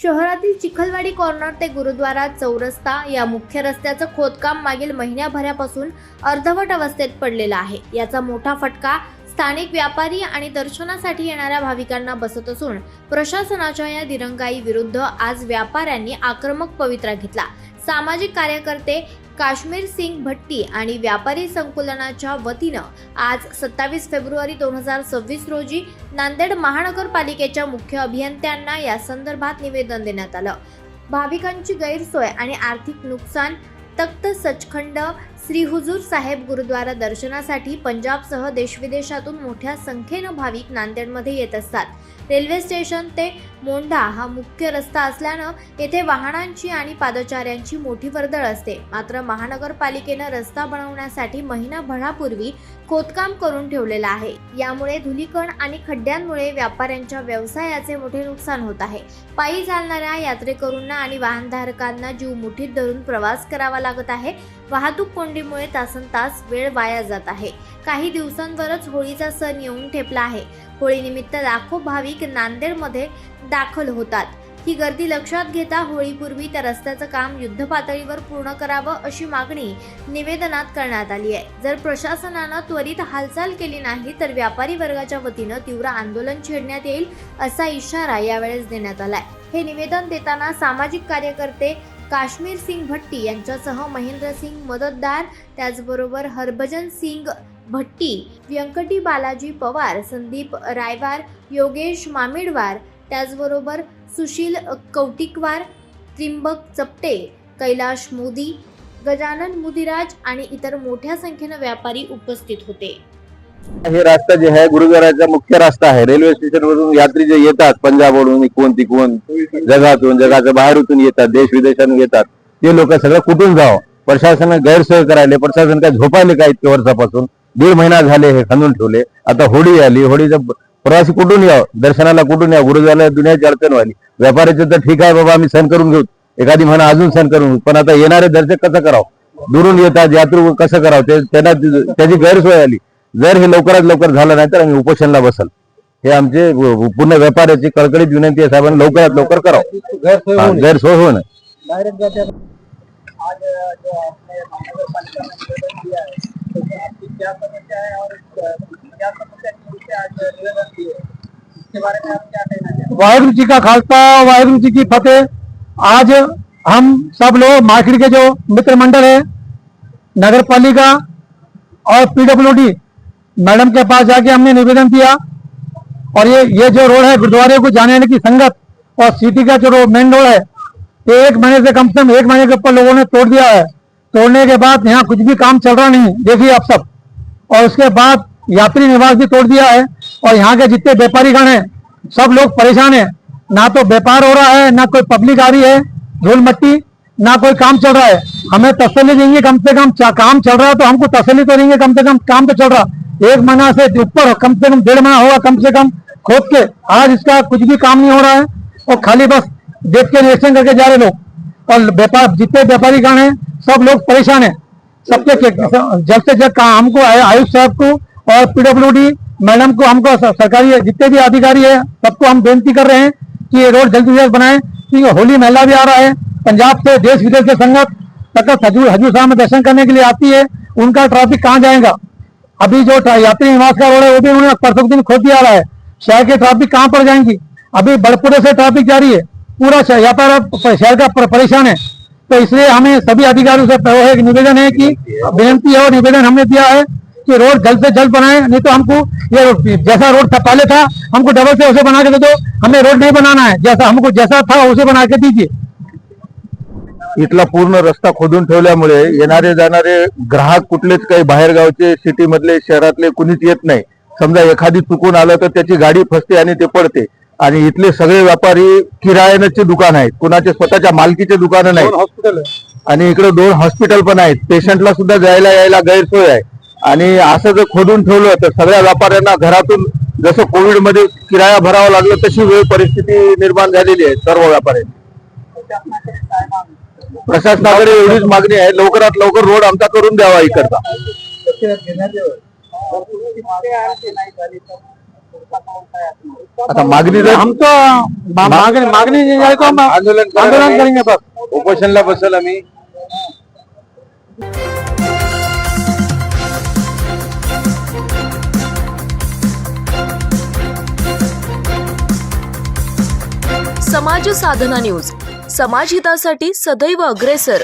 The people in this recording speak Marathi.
शहरातील चिखलवाडी कॉर्नर ते गुरुद्वारा चौरस्ता या मुख्य रस्त्याचं खोदकाम मागील महिन्याभरापासून अर्धवट अवस्थेत पडलेलं आहे। याचा मोठा फटका स्थानिक व्यापारी आणि दर्शनासाठी येणाऱ्या भाविकांना बसत असून प्रशासनाच्या या दिरंगाई विरुद्ध आज व्यापाऱ्यांनी आक्रमक पवित्रा घेतला। सामाजिक कार्यकर्ते काश्मीर सिंग भट्टी आणि व्यापारी संकुलनाच्या वतीनं आज 27 फेब्रुवारी 2026 रोजी नांदेड महानगरपालिकेच्या मुख्य अभियंत्यांना या संदर्भात निवेदन देण्यात आलं। भाविकांची गैरसोय आणि आर्थिक नुकसान तख्त सचखंड श्री हुजूर साहेब गुरुद्वारा दर्शनासाठी पंजाबसह देशविदेशातून मोठ्या संख्येनं भाविक नांदेडमध्ये येत असतात। रेल्वे स्टेशन ते मोंढा हा मुख्य रस्ता असल्यानं येथे वाहनांची आणि पादचाऱ्यांची मोठी वर्दळ असते। मात्र महानगरपालिकेनं रस्ता बनवण्यासाठी महिनाभरापूर्वी खोदकाम करून ठेवलेलं आहे। यामुळे धुलीकण आणि खड्ड्यांमुळे व्यापाऱ्यांच्या व्यवसायाचे मोठे नुकसान होत आहे। पायी चालणाऱ्या यात्रेकरूंना आणि वाहनधारकांना जीव मुठीत धरून प्रवास करावा लागत आहे। वाहतूक कोंडीमुळे तासनतास वेळ वाया जात आहे। काही दिवसांवरच होळीचा सण येऊन ठेपला आहे। होळीनिमित्त लाखो भाविक नांदेडमध्ये दाखल होतात। ही गर्दी लक्षात घेता होळीपूर्वी त्या रस्त्याचं काम युद्धपातळीवर पूर्ण करावं अशी मागणी निवेदनात करण्यात आली आहे। जर प्रशासनानं त्वरित हालचाल केली नाही तर व्यापारी वर्गाच्या वतीनं तीव्र आंदोलन छेडण्यात येईल असा इशारा यावेळेस देण्यात आलाय। हे निवेदन देताना सामाजिक कार्यकर्ते काश्मीर सिंग भट्टी यांच्यासह महेंद्र सिंग मदतदार, त्याचबरोबर हरभजन सिंग भट्टी, व्यंकटी बालाजी पवार, संदीप रायवार, योगेश मामिडवार, त्याचबरोबर सुशील कौटिकवार, त्रिंबक चपटे, कैलाश मोदी, गजानन मुदिराज आणि इतर मोठ्या संख्येनं व्यापारी उपस्थित होते। हे रास्ता जे आहे गुरुद्वाराचा मुख्य रास्ता आहे। रेल्वे स्टेशन वरून यात्री जे येतात पंजाबवरून कोण जगाच्या बाहेरून येतात, देश विदेशातून येतात, ते लोक सगळं कुठून जावं? प्रशासनाने गैरसोय करायले। प्रशासन काय झोपायले का इतक्या वर्षापासून? 1.5 महिना झाले हे खंदून ठेवले। आता होळी आली, होळीचं प्रवासी कुठून यावं? दर्शनाला कुठून यावं? गुरुद्वाराला दुनियाची अडचण व्हायली। व्यापाऱ्याचं तर ठीक आहे बाबा, आम्ही सहन करून घेऊ, एखादी म्हणा अजून सहन करून घेऊ, पण आता येणारे दर्शक कसं करावं? दुरून येतात यात्रू कसं करावं? त्यांना त्याची गैरसोय आली। जर हे लवकरात लवकर झालं नाही तर आम्ही उपोषणाला बसल। हे आमचे पूर्ण व्यापाऱ्याची कळकळीत विनंती आहे, साहेबांनी लवकरात लवकर करावं। गैरसोय होऊ नये। वाहिगुरु जी का खालसा, वाहिगुरु जी की फतेह। आज हम सब लोग मार्केट के जो मित्र मंडल है, नगर पालिका और पीडब्ल्यूडी मैडम के पास जाके हमने निवेदन दिया। और ये जो रोड है गुरुद्वारे को जाने आने की संगत और सिटी का जो मेन रोड है, ये 1 महीने से कम 1 महीने के ऊपर लोगों ने तोड़ दिया है। तोड़ने के बाद यहाँ कुछ भी काम चल रहा नहीं, देखिए आप सब। और उसके बाद यात्री निवास भी तोड़ दिया है। और यहाँ के जितने व्यापारीगण हैं सब लोग परेशान हैं। ना तो व्यापार हो रहा है, ना कोई पब्लिक आ रही है, धूल मट्टी, ना कोई काम चल रहा है। हमें तसल्ली देंगे कम से कम, काम चल रहा है तो हमको तसल्ली तो देंगे कम से कम, काम तो चल रहा। 1 महीना से ऊपर कम से कम 1.5 महीना होगा कम से कम खोद के, आज इसका कुछ भी काम नहीं हो रहा है। और खाली बस देख के निरीक्षण करके जा रहे लोग। और व्यापार जितने व्यापारीगण हैं सब लोग परेशान है। सबके जल्द से जल्द हमको आयुक्त साहब को और पीडब्ल्यूडी मैडम को, हमको सरकारी जितने भी अधिकारी है सबको हम बेनती कर रहे हैं कि ये रोड जल्द से जल्द बनाएं। क्योंकि होली मेला भी आ रहा है, पंजाब से देश विदेश से संगत तक हजूर साहब में दर्शन करने के लिए आती है। उनका ट्रैफिक कहाँ जाएगा? अभी जो यात्री निवास का रोड है वो भी उन्होंने परसों दिन खोद दिया रहा है। शहर की ट्रैफिक कहाँ पर जाएंगी? अभी बड़पुरे से ट्रैफिक जारी है, पूरा शहर का परेशान है। तो इसलिए हमें सभी अधिकारियों से एक निवेदन है कि विनती है और निवेदन हमने दिया है कि रोड जल्द से जल्द बनाए, नहीं तो हमको ये जैसा रोड था पहले था हमको डबल से उसे बना के दे दो। हमें रोड नहीं बनाना है, जैसा था उसे बना के दीजिए। इथला पूर्ण रस्ता खोदून ठेवल्यामुळे येणारे जाणारे ग्राहक कुठलेच काही बाहेरगावचे, सिटी मधले, शहरातले कुणीच येत नाही। समजा एखादी चुकून आलं तर त्याची गाडी फसते आणि ते पडते। आणि इथले सगळे व्यापारी किरायाचे दुकान आहेत, कुणाचे स्वतःच्या मालकीचे दुकानं नाहीत। हॉस्पिटल आणि इकडे 2 हॉस्पिटल पण आहेत, पेशंटला सुद्धा जायला यायला गैरसोय आहे। आणि असं जर खोदून ठेवलं तर सगळ्या व्यापाऱ्यांना घरातून जसं कोविड मध्ये किराया भरावा लागला तशी वेळ परिस्थिती निर्माण झालेली आहे सर्व व्यापाऱ्यांची। प्रशासनाकडे एवढीच मागणी आहे, लवकरात लवकर रोड आमचा करून द्यावा इकडचा। आता मागणी जर हम तो मागणी नहीं जाए तो हम आंदोलन करेंगे बस। उपोषणला बसेल आम्ही। समाज साधना न्यूज, समाजहितासाठी सदैव अग्रेसर।